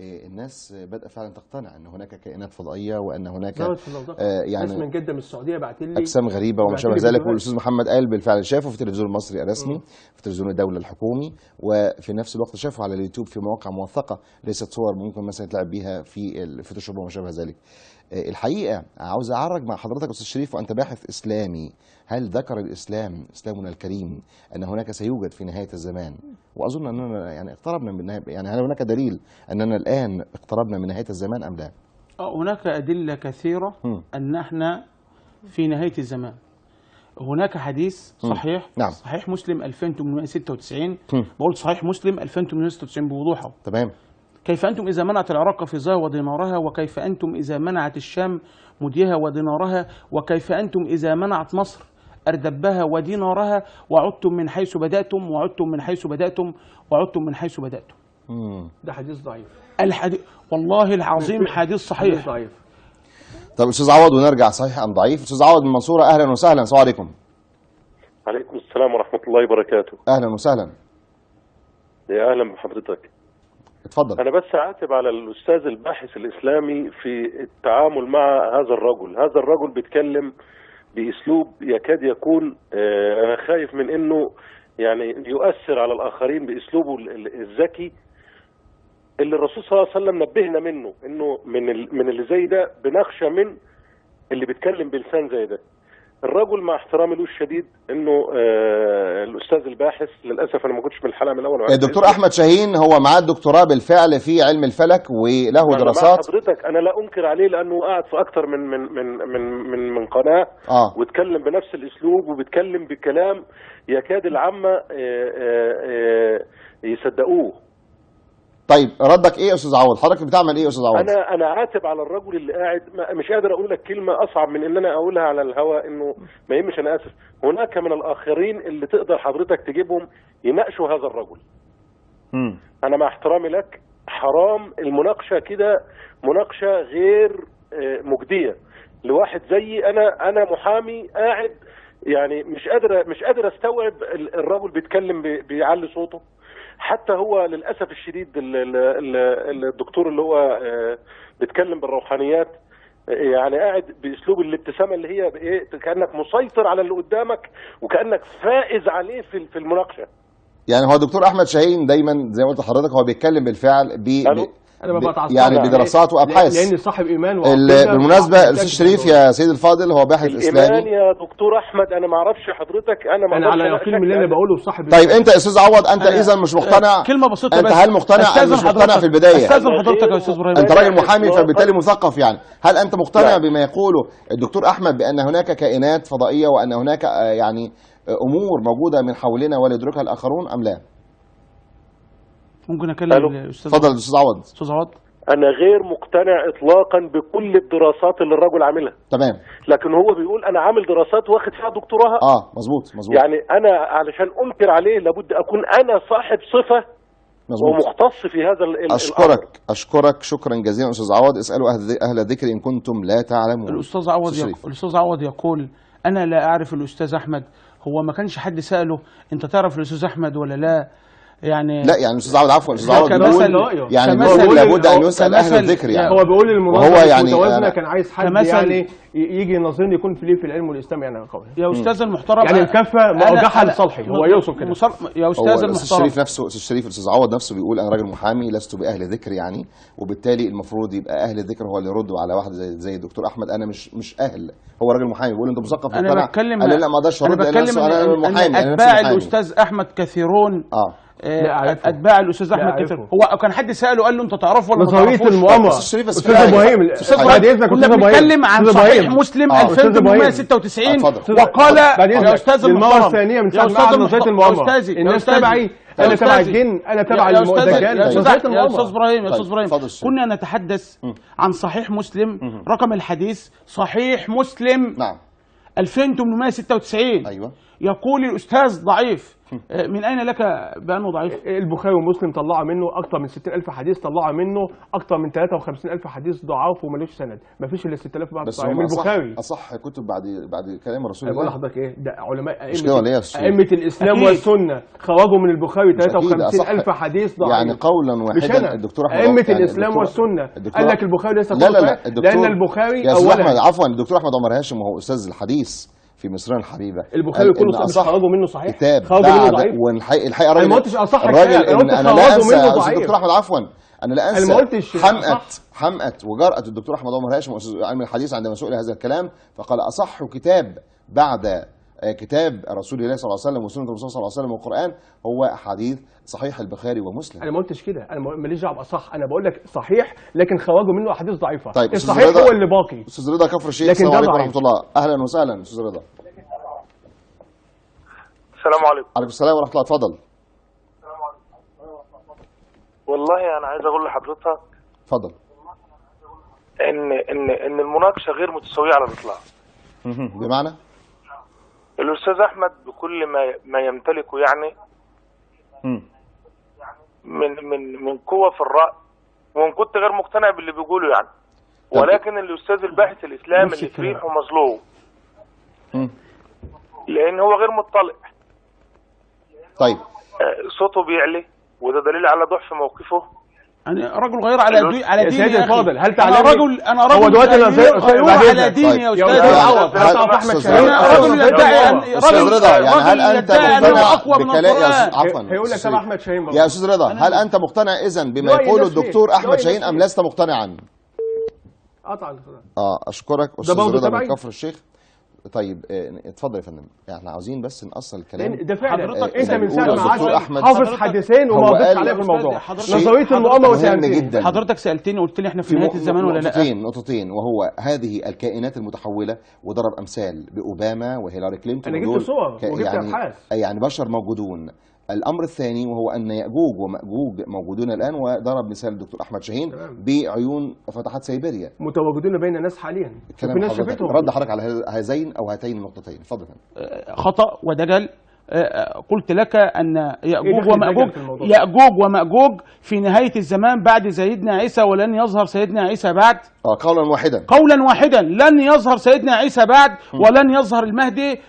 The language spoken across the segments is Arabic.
الناس بدأ فعلا تقتنع ان هناك كائنات فضائيه وان هناك يعني من جده من السعوديه بعت لي اجسام غريبه وما شابه ذلك. والاستاذ محمد قال بالفعل شافه في التلفزيون المصري الرسمي، في تلفزيون الدوله الحكومي، وفي نفس الوقت شافه على اليوتيوب في مواقع موثقه، ليست صور ممكن مثلا يتلعب بيها في الفوتوشوب وما شابه ذلك. الحقيقه عاوز اعرج مع حضرتك استاذ شريف، وانت باحث اسلامي، هل ذكر الاسلام اسلامنا الكريم ان هناك سيوجد في نهايه الزمان؟ واظن اننا يعني اقتربنا من نهاية، يعني هل هناك دليل اننا الان اقتربنا من نهايه الزمان ام لا؟ هناك ادله كثيره ان احنا في نهايه الزمان. هناك حديث صحيح نعم. صحيح مسلم 2896 بقول صحيح مسلم 2896 بوضوحه. تمام. كيف أنتم إذا منعت العراق فزاها ودينارها، وكيف أنتم إذا منعت الشام مديها ودينارها، وكيف أنتم إذا منعت مصر أردبها ودينارها، وعدتم من حيث بدأتم وعدتم من حيث بدأتم وعدتم من حيث بدأتم. ده حديث ضعيف. والله العظيم حديث صحيح. حديث ضعيف. طب أستاذ عوض، ونرجع صحيح أم ضعيف. أستاذ عوض من المنصورة، أهلا وسهلا. السلام عليكم. عليكم السلام ورحمة الله وبركاته. أهلا وسهلا. يا أهلا بحضرتك. اتفضل. أنا بس أعاتب على الأستاذ الباحث الإسلامي في التعامل مع هذا الرجل. هذا الرجل بيتكلم بأسلوب يكاد يكون أنا خايف من إنه يعني يؤثر على الآخرين بأسلوبه الذكي اللي الرسول صلى الله عليه وسلم نبهنا منه، إنه من اللي زي ده بنخشى من اللي بيتكلم بلسان زي ده. الرجل مع احترامي له الشديد انه الاستاذ الباحث، للاسف انا ما كنتش من الحلقه من الاول. الدكتور احمد شاهين هو معاه الدكتوراه بالفعل في علم الفلك وله دراسات. حضرتك انا لا انكر عليه لانه قاعد في اكتر من قناه واتكلم بنفس الاسلوب وبيتكلم بكلام يكاد العامه يصدقوه. طيب ردك ايه يا استاذ عوض؟ حضرتك بتعمل ايه يا استاذ عوض؟ انا عاتب على الرجل اللي قاعد مش قادر اقول لك كلمه اصعب من ان انا اقولها على الهواء، انه ما يهمش. انا اسف، هناك من الاخرين اللي تقدر حضرتك تجيبهم يناقشوا هذا الرجل. انا مع احترامي لك، حرام المناقشه كده، مناقشه غير مجديه لواحد زيي. انا محامي قاعد يعني مش قادر استوعب الرجل بيتكلم بيعلي صوته. حتى هو للاسف الشديد الدكتور اللي هو بيتكلم بالروحانيات يعني قاعد باسلوب الابتسامه اللي هي ايه، كانك مسيطر على اللي قدامك وكانك فائز عليه في المناقشه. يعني هو الدكتور احمد شاهين دايما زي ما قلت لحضرتك هو بيتكلم بالفعل انا ما بتعصبش يعني بدراسات وابحاث، لاني صاحب ايمان. بالمناسبه الاستاذ شريف يا سيد الفاضل هو باحث اسلامي. الايمان يا دكتور احمد انا ما اعرفش حضرتك، انا على يقين من اللي انا بقوله صاحب. طيب انت يا استاذ عوض انت اذا مش مقتنع. كلمه بسيطه انت بس. هل مقتنع ام مش مقتنع في البدايه؟ استاذن حضرتك يا استاذ ابراهيم. انت راجل محامي فبالتالي مثقف، يعني هل انت مقتنع بما يقوله الدكتور احمد بان هناك كائنات فضائيه وان هناك يعني امور موجوده من حولنا ولا يدركها الاخرون ام لا؟ ممكن اكلم الاستاذ؟ اتفضل استاذ عوض. استاذ عوض، انا غير مقتنع اطلاقا بكل الدراسات اللي الرجل عاملها. تمام. لكن هو بيقول انا عامل دراسات واخد فيها دكتوراه. مظبوط. يعني انا علشان انكر عليه لابد اكون انا صاحب صفه ومختص في هذا اشكرك شكرا جزيلا استاذ عوض. اسالوا اهل الذكر ان كنتم لا تعلمون. الاستاذ عوض يقول انا لا اعرف الاستاذ احمد. هو ما كانش حد ساله انت تعرف الاستاذ احمد ولا لا؟ يعني لا يعني استاذ عوض عفوا استاذ عوض بيقول يعني لابد ان يسال اهل الذكر. يعني هو بيقول المناظره يعني متوازنه، كان عايز حد يعني يجي يناظرني يكون في العلم والاسلام يعني قوي. يا استاذ المحترم يعني الكفه مرجحه لصالحي، هو يوصف كده. يا استاذ المحترم الاستاذ عوض نفسه بيقول انا راجل محامي لست باهل ذكر، يعني وبالتالي المفروض يبقى اهل الذكر هو اللي يردوا على واحد زي الدكتور احمد. انا مش اهل، هو راجل محامي بيقول انت مثقف انا بتكلم قال لا ما اقدرش ارد انا محامي. اتباع الاستاذ احمد كثيرون. اتباع الاستاذ احمد كثير. هو كان حد ساله قال له انت تعرفه ولا ما تعرفوش؟ المؤامره استاذ ابراهيم بعد اذنك كنا بنتكلم عن صحيح مسلم 2896 وقال يا استاذ المره الثانيه من ساعه ما نظريه المؤامره الناس تبعي، انا تبع الجن، انا تبع الدجال. يا استاذ ابراهيم كنا نتحدث عن صحيح مسلم، رقم الحديث صحيح مسلم 2896. ايوه يقول الأستاذ ضعيف. من أين لك بأنه ضعيف؟ البخاري ومسلم طلعوا منه أكثر من 60,000 حديث، طلعوا منه أكثر من 53,000 حديث ضعاف ومالوش سند، ما فيش إلا 6,000 بعض بس من البخاري. أصح كتب بعد كلام رسول أنا الله. بقول لحضرتك إيه، ده علماء أئمة الإسلام أكيد. والسنة خرجوا من البخاري 53,000 حديث ضعيف. يعني قولا واحدا الدكتور أحمد أئمة الإسلام والسنة قال لك البخاري ليس لا لأن البخاري يا أستاذ أحمد، أولا عفوا الدكتور أحمد عمر هاشم وهو أستاذ الحديث في مصرنا الحبيبه، البخاري كله مش خرجوا منه صحيح، كتاب خرجوا منه ضعيف. والحقيقه انا ما قلتش اصح الراجل انا لا انسى منه ضعيف. دكتور احمد عفوا انا لا انسى انا ما قلتش حمأة وجرأة الدكتور احمد عمر هاشم استاذ علم الحديث عندما سئل هذا الكلام فقال اصح كتاب بعد كتاب رسول الله صلى الله عليه وسلم وسنه الرسول صلى الله عليه وسلم والقرآن هو حديث صحيح البخاري ومسلم. انا ما قلتش كده، انا ماليش دعوه باصح، انا بقول لك صحيح لكن خرجوا منه احاديث ضعيفه. طيب الصحيح هو اللي باقي. استاذ رضا كفر الشيخ، السلام عليكم ورحمه الله. اهلا وسهلا استاذ رضا. السلام عليكم. عليكم السلام ورحمه الله، اتفضل. والله انا عايز اقول لحضرتك اتفضل. ان المناقشه غير متساويه على الاطلاق. بمعنى الاستاذ احمد بكل ما يمتلكه يعني من قوه في الراي، وان كنت غير مقتنع باللي بيقوله يعني، ولكن الاستاذ الباحث الاسلامي اللي في ريحه مظلوم لان هو غير مطلع. طيب صوته بيعلي وده دليل على ضعف موقفه. يعني رجل غير على ديني يا سيدي الفاضل، هل تعلمني انا رجل هو دلوقتي غير على ديني يا استاذ عوض. احمد شاهين رجل يدعي استاذ رضا، يعني هل انت مقتنع بكلام عفوا هيقول لك طب احمد شاهين يا استاذ رضا، هل انت مقتنع اذا بما يقوله الدكتور احمد شاهين ام لست مقتنعا؟ قطعا. اشكرك استاذ رضا من كفر الشيخ. طيب اتفضل يا فندم، احنا عاوزين بس نأصل الكلام. ده فعلا حضرتك انت من ساعه ما الدكتور احمد حافظ حديثين وما ضفتش عليه في الموضوع. نظريه المؤامره وتهمتين. حضرتك سالتني وقلت لي احنا في نهايه الزمان ولا لا؟ نقطتين، وهو هذه الكائنات المتحوله، وضرب امثال باوباما وهيلاري كلينتون. انا جبت صور وجبت ابحاث، يعني بشر موجودون. الامر الثاني وهو ان ياجوج وماجوج موجودون الان، وضرب مثال الدكتور احمد شاهين بعيون فتحات سيبيريا متواجدون بين ناس حاليا. في ناس شافتهم. رد حضرتك على هذين او هاتين النقطتين، اتفضل. خطا ودجل. قلت لك ان ياجوج وماجوج في نهايه الزمان بعد سيدنا عيسى، ولن يظهر سيدنا عيسى بعد. قولا واحدا. قولا واحدا، لن يظهر سيدنا عيسى بعد، ولن يظهر المهدي،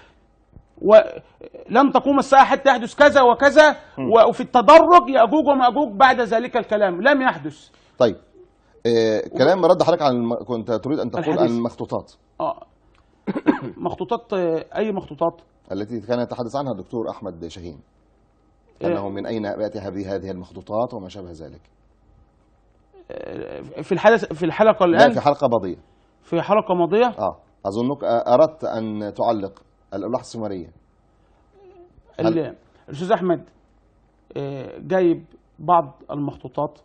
ولن تقوم الساعة حتى يحدث كذا وكذا، وفي التدرج يأجوج ومأجوج بعد ذلك الكلام لم يحدث. طيب كلام رد حضرتك عن كنت تريد أن تقول عن المخطوطات. مخطوطات، أي مخطوطات؟ التي كان يتحدث عنها الدكتور أحمد شاهين، أنه من أين يأتي هذه المخطوطات وما شابه ذلك. في الحلقة الآن؟ لا، في حلقة ماضية. في حلقة ماضية؟ أظنك أردت أن تعلق الألواح السومرية. الأستاذ أحمد جايب بعض المخطوطات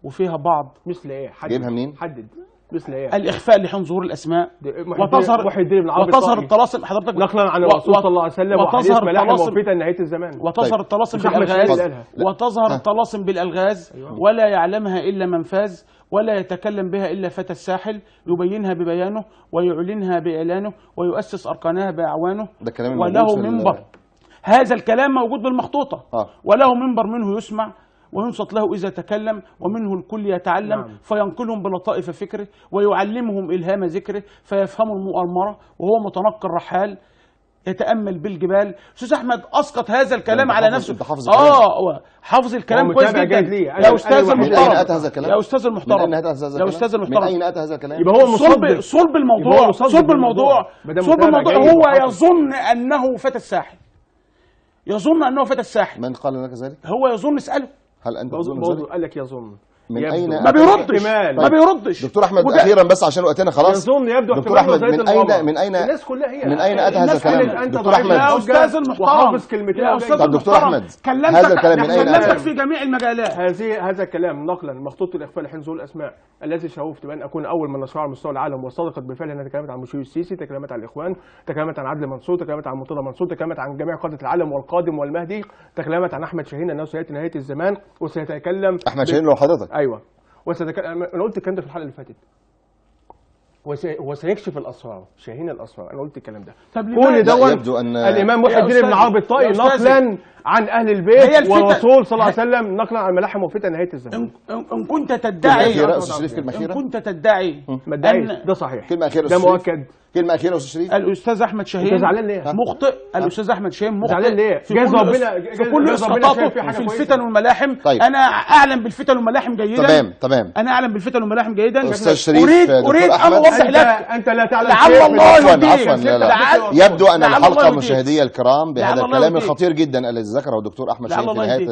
وفيها بعض. مثل إيه؟ جايبها منين؟ حدد. مثل إيه؟ الإخفاء لحين ظهور الأسماء، وتظهر الطلاسم حضرتك نقلا عن الرسول صلى الله عليه وسلم، وحديث ملاحم موفية نهاية الزمان. وتظهر الطلاسم بالألغاز، وتظهر الطلاسم بالألغاز، ولا يعلمها إلا من فاز، ولا يتكلم بها إلا فتى الساحل، يبينها ببيانه ويعلنها بإعلانه ويؤسس أركانها بأعوانه، وله منبر. هذا الكلام موجود بالمخطوطة. وله منبر منه يسمع وينصت له إذا تكلم، ومنه الكل يتعلم. فينقلهم بلطائف فكره ويعلمهم إلهام ذكره، فيفهموا المؤامرة وهو متنقل رحال يتأمل بالجبال. أستاذ أحمد أسقط هذا الكلام على نفسه. حافظ الكلام كويس جدا يا أستاذ المحترم. من أين أتى هذا الكلام؟ يا أستاذ المحترم. من أين أتى هذا الكلام؟ يبقى هو صلب الموضوع. صلب الموضوع هو يظن أنه فتى الساحل. يظن أنه فتى الساحل. من قال لك ذلك؟ هو يظن. اسأله. هل أنت تظن ذلك؟ قال لك يظن. من أين ما بيردش. دكتور أحمد أخيرا بس عشان وقتنا خلاص. يبدو دكتور أحمد من أين الناس كلها هي من أين أتى هذا الكلام؟ دكتور أحمد يا أستاذ المحترم. يا أستاذ دكتور أحمد هذا الكلام من أين أتى؟ في جميع المجالات. هذا الكلام نقلا مخطوط الإخفاء لحين ظهور الأسماء الذي شوفت بأن أكون أول من نشرها على مستوى العالم، وصدقت بالفعل أنها تكلمت عن مشير السيسي، تكلمت عن الإخوان، تكلمت عن عدلي منصور، تكلمت عن مرتضى منصور، تكلمت عن جميع قادة العالم والقادم والمهدي، تكلمت عن أحمد شاهين أنه سيأتي نهاية الزمان وسيتكلم. أحمد شاهين لو حضرتك. أيوه. انا قلت الكلام ده في الحلقه اللي فاتت. وسيكشف الاسرار، شاهين الاسرار. انا قلت الكلام ده. طب كل دوت يبدو أن الامام محي الدين بن عربي الطائي نقلا عن اهل البيت والرسول صلى الله عليه وسلم، نقلا عن ملاحم وفتن نهايه الزمان. ان كنت تدعي كلمة أخيرة. ان كنت تدعي ما تدعيش، ده صحيح، كلمة أخيرة ده مؤكد. كلمة أخيرة يا أستاذ شريف. الاستاذ احمد شاهين انت زعلان ليه؟ مخطئ. الاستاذ احمد شاهين مخطئ. زعلان ليه؟ في جايز كل ربنا في كل اسقاطاته في الفتن والملاحم. طيب. انا اعلم بالفتن والملاحم جيدا. تمام. انا اعلم بالفتن والملاحم جيدا. أستاذ شريف، اريد ان اوضح لك. انت لا تعلم لعل الله يهديك. عفوا لا. يبدو أن الحلقة مشاهدي الكرام بهذا الكلام الخطير جدا الذي ذكره الدكتور أحمد شاهين في نهاية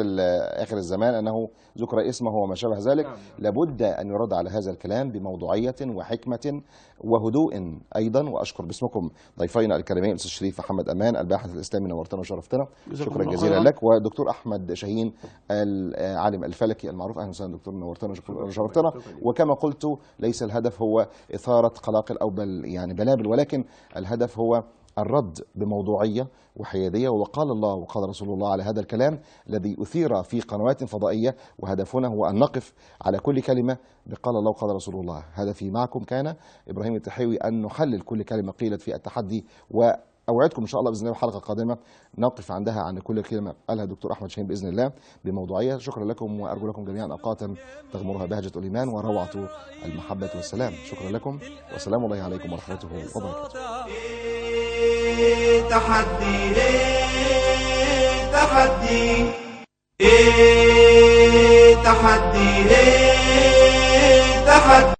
آخر الزمان أنه ذكر اسمه وما شابه ذلك، لابد أن يرد على هذا الكلام بموضوعية وحكمة وهدوء أيضا. وأشكر باسمكم ضيفينا الكريمين الأستاذ شريف محمد أمان الباحث الإسلامي، نورتنا وشرفتنا. شكرا جزيلا لك. ودكتور أحمد شاهين العالم الفلكي المعروف، أهلا وسهلا دكتور، نورتنا وشرفتنا. وكما قلت ليس الهدف هو إثارة قلاقل أو بلابل، ولكن الهدف هو الرد بموضوعية وحيادية، وقال الله وقال رسول الله على هذا الكلام الذي أثير في قنوات فضائية، وهدفنا هو أن نقف على كل كلمة بقال الله وقال رسول الله. هدفي معكم كان إبراهيم التحيوي أن نحلل كل كلمة قيلت في التحدي، وأوعدكم إن شاء الله بإذن الله الحلقة القادمة نقف عندها عن كل كلمة قالها الدكتور أحمد شاهين بإذن الله بموضوعية. شكرا لكم، وأرجو لكم جميعا أوقاتا تغمرها بهجة الإيمان وروعة المحبة والسلام. شكرا لكم، وسلام الله عليكم ورحمته وبركاته. تحدي تحدي تحدي تحدي